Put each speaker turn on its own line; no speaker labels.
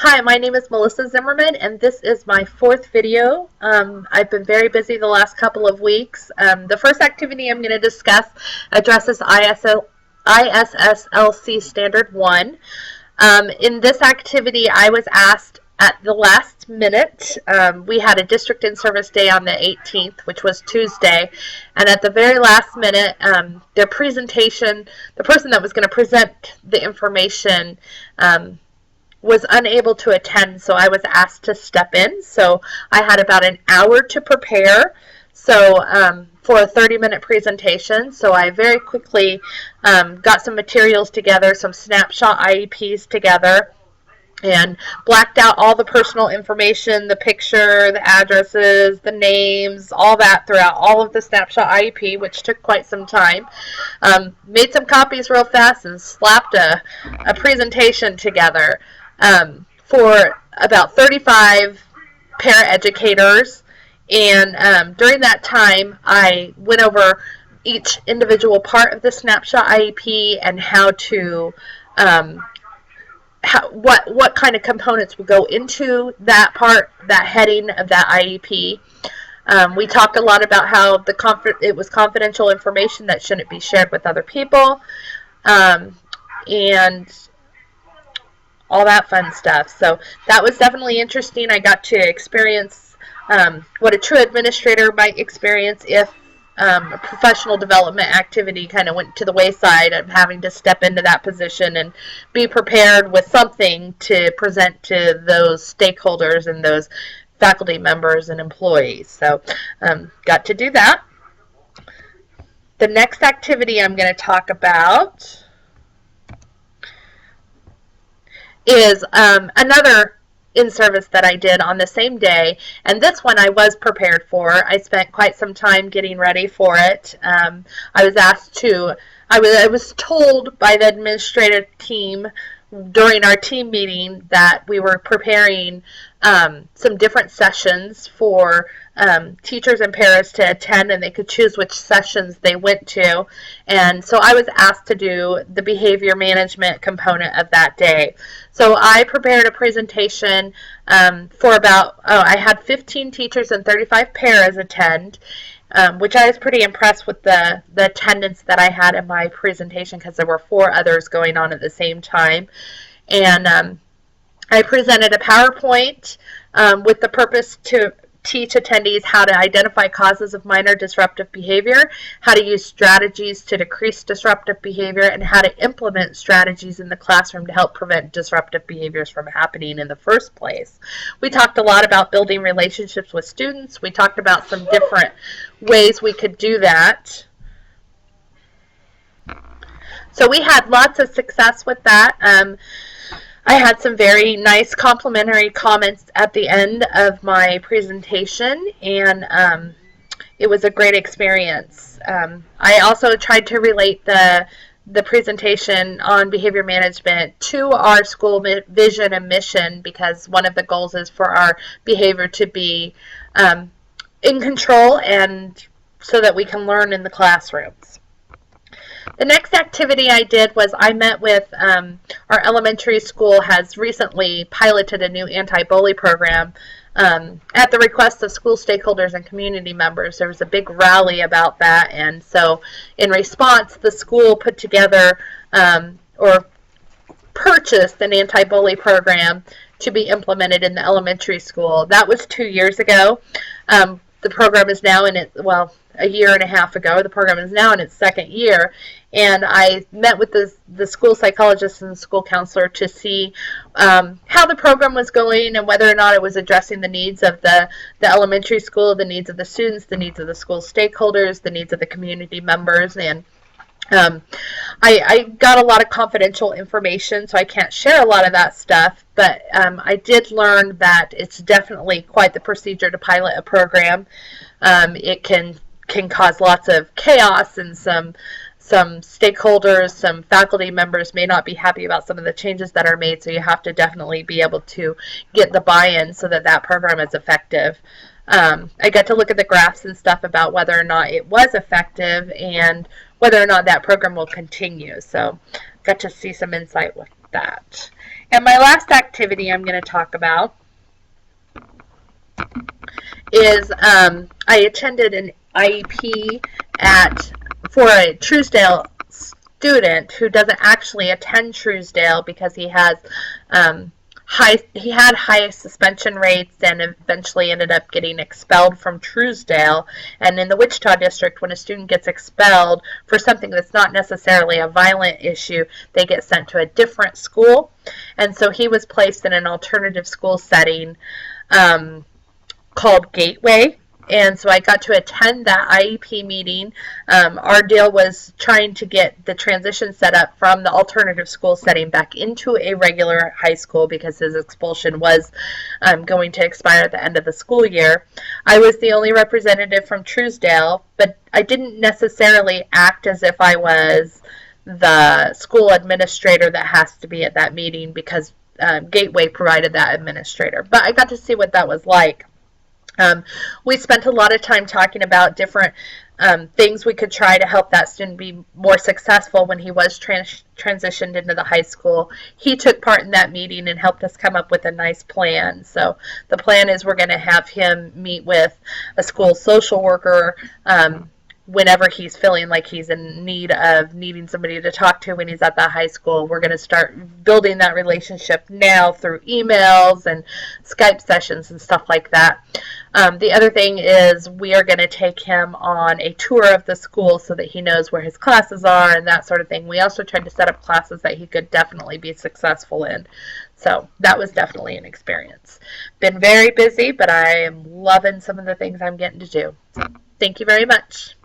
Hi, my name is Melissa Zimmerman, and this is my fourth video. I've been very busy the last couple of weeks. The first activity I'm going to discuss addresses ISSLC Standard 1. In this activity, I was asked at the last minute. We had a district in-service day on the 18th, which was Tuesday, and at the very last minute, their presentation, the person that was going to present the information, was unable to attend, so I was asked to step in. So I had about an hour to prepare for a 30-minute presentation. So I very quickly got some materials together, some snapshot IEPs together, and blacked out all the personal information, the picture, the addresses, the names, all that throughout all of the snapshot IEP, which took quite some time. Made some copies real fast and slapped a presentation together for about 35 paraeducators. And during that time, I went over each individual part of the snapshot IEP and how to what kind of components would go into that part, that heading of that IEP. We talked a lot about how it was confidential information that shouldn't be shared with other people, and all that fun stuff. So that was definitely interesting. I got to experience what a true administrator might experience if a professional development activity kind of went to the wayside of having to step into that position and be prepared with something to present to those stakeholders and those faculty members and employees. So got to do that. The next activity I'm going to talk about is another in-service that I did on the same day, and this one I was prepared for. I spent quite some time getting ready for it. I was told by the administrative team during our team meeting that we were preparing some different sessions for teachers and paras to attend, and they could choose which sessions they went to. And so I was asked to do the behavior management component of that day. So I prepared a presentation for I had 15 teachers and 35 paras attend, which I was pretty impressed with the attendance that I had in my presentation, because there were 4 others going on at the same time. And I presented a PowerPoint with the purpose to teach attendees how to identify causes of minor disruptive behavior, how to use strategies to decrease disruptive behavior, and how to implement strategies in the classroom to help prevent disruptive behaviors from happening in the first place. We talked a lot about building relationships with students. We talked about some different ways we could do that. So we had lots of success with that. I had some very nice complimentary comments at the end of my presentation, and it was a great experience. I also tried to relate the presentation on behavior management to our school vision and mission, because one of the goals is for our behavior to be in control, and so that we can learn in the classrooms. The next activity I did was I met with our elementary school has recently piloted a new anti-bully program at the request of school stakeholders and community members. There was a big rally about that, and so in response, the school put together or purchased an anti-bully program to be implemented in the elementary school. That was 2 years ago. The program is now in a year and a half ago. The program is now in its 2nd year, and I met with the school psychologist and the school counselor to see how the program was going and whether or not it was addressing the needs of the elementary school, the needs of the students, the needs of the school stakeholders, the needs of the community members. And I got a lot of confidential information, so I can't share a lot of that stuff, but I did learn that it's definitely quite the procedure to pilot a program. It can cause lots of chaos, and some stakeholders, some faculty members may not be happy about some of the changes that are made, so you have to definitely be able to get the buy-in so that program is effective. I got to look at the graphs and stuff about whether or not it was effective and whether or not that program will continue. So got to see some insight with that. And my last activity I'm going to talk about is I attended an IEP for a Truesdale student who doesn't actually attend Truesdale because he has high suspension rates and eventually ended up getting expelled from Truesdale. And in the Wichita district, when a student gets expelled for something that's not necessarily a violent issue, they get sent to a different school. And so he was placed in an alternative school setting called Gateway. And so I got to attend that IEP meeting. Our deal was trying to get the transition set up from the alternative school setting back into a regular high school because his expulsion was going to expire at the end of the school year. I was the only representative from Truesdale, but I didn't necessarily act as if I was the school administrator that has to be at that meeting because Gateway provided that administrator. But I got to see what that was like. We spent a lot of time talking about different things we could try to help that student be more successful when he was transitioned into the high school. He took part in that meeting and helped us come up with a nice plan. So the plan is we're going to have him meet with a school social worker whenever he's feeling like he's in need of needing somebody to talk to when he's at that high school. We're going to start building that relationship now through emails and Skype sessions and stuff like that. The other thing is we are going to take him on a tour of the school so that he knows where his classes are and that sort of thing. We also tried to set up classes that he could definitely be successful in. So that was definitely an experience. Been very busy, but I am loving some of the things I'm getting to do. So thank you very much.